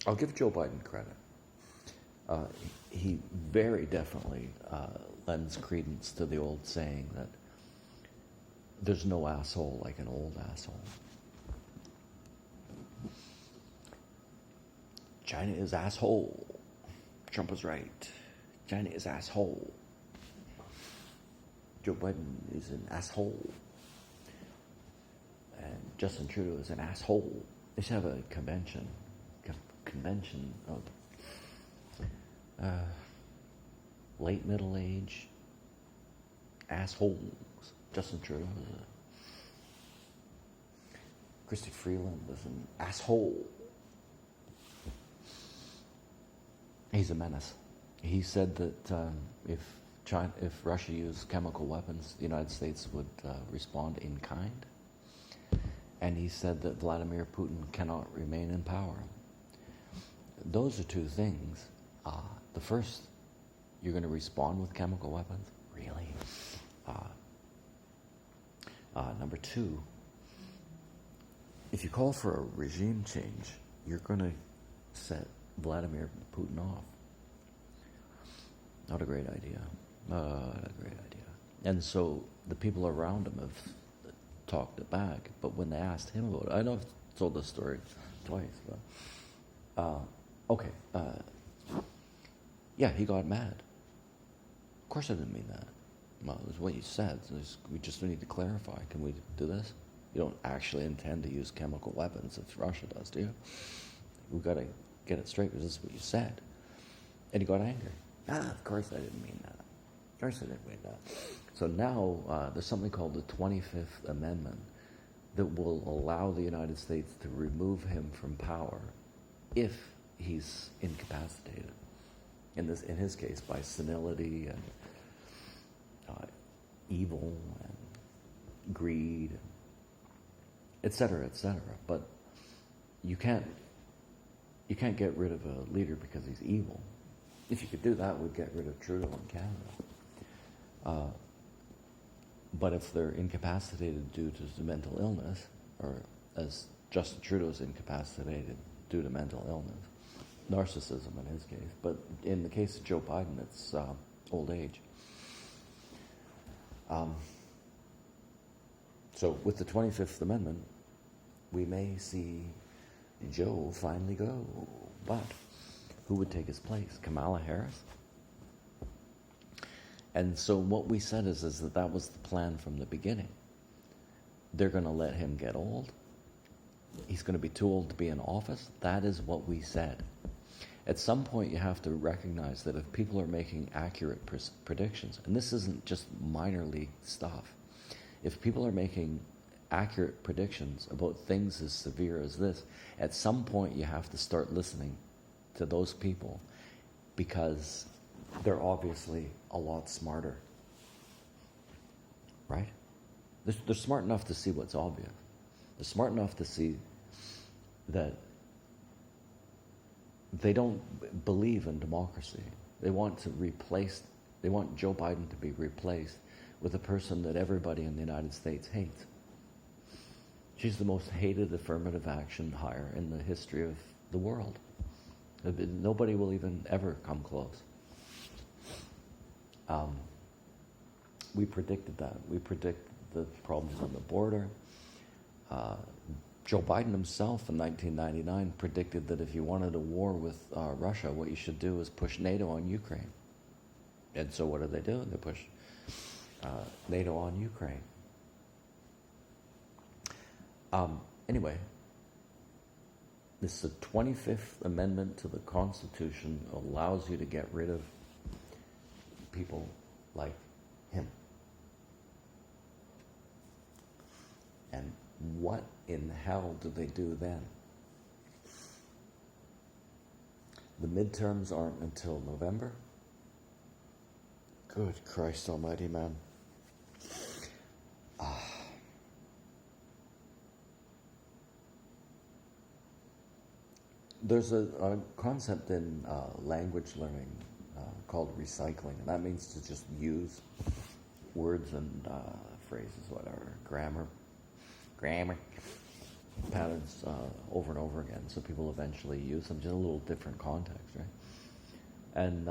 I'll give Joe Biden credit. He very definitely lends credence to the old saying that there's no asshole like an old asshole. China is asshole. Trump was right. China is asshole. Joe Biden is an asshole. And Justin Trudeau is an asshole. They should have a convention of late middle age assholes. Justin Trudeau is Christy Freeland is an asshole. He's a menace. He said that if Russia used chemical weapons, the United States would respond in kind. And he said that Vladimir Putin cannot remain in power. Those are two things. The first, you're going to respond with chemical weapons? Really? Number two, if you call for a regime change, you're going to set Vladimir Putin off. Not a great idea. Not a great idea. And so the people around him have talked it back, but when they asked him about it, I know I've told this story twice, but yeah, he got mad. Of course I didn't mean that. Well, it was what you said. So we just need to clarify. Can we do this? You don't actually intend to use chemical weapons if Russia does, do you? We've got to get it straight, because this is what you said. And he got angry. Of course I didn't mean that. Of course I didn't mean that. So now there's something called the 25th Amendment that will allow the United States to remove him from power if he's incapacitated. In his case, by senility and evil and greed, etc., etc. But you can't get rid of a leader because he's evil. If you could do that, we'd get rid of Trudeau in Canada. But if they're incapacitated due to mental illness, or as Justin Trudeau's incapacitated due to mental illness, narcissism in his case, but in the case of Joe Biden, it's old age. So with the 25th Amendment, we may see Joe finally go. But who would take his place? Kamala Harris? And so what we said is that was the plan from the beginning. They're going to let him get old. He's going to be too old to be in office. That is what we said. At some point, you have to recognize that if people are making accurate predictions, and this isn't just minor league stuff, if people are making accurate predictions about things as severe as this, at some point you have to start listening to those people, because they're obviously a lot smarter, right? They're smart enough to see what's obvious. They're smart enough to see that they don't believe in democracy. They want Joe Biden to be replaced with a person that everybody in the United States hates. She's the most hated affirmative action hire in the history of the world. Nobody will even ever come close. We predicted that. We predicted the problems on the border. Joe Biden himself in 1999 predicted that if you wanted a war with Russia, what you should do is push NATO on Ukraine. And so what did they do? They pushed NATO on Ukraine. Anyway, this is the 25th Amendment to the Constitution, allows you to get rid of people like him. And what in hell do they do then? The midterms aren't until November. Good Christ almighty, man. There's a concept in language learning called recycling, and that means to just use words and phrases, whatever, grammar. patterns over and over again, so people eventually use them, just a little different context, right? And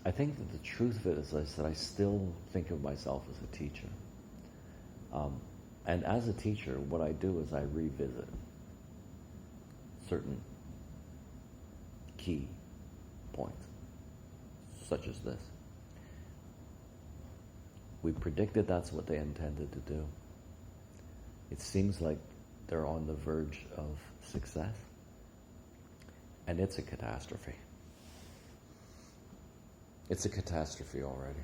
I think that the truth of it is that I still think of myself as a teacher. And as a teacher, what I do is I revisit certain key points, such as this. We predicted that's what they intended to do. It seems like they're on the verge of success, and it's a catastrophe. It's a catastrophe already.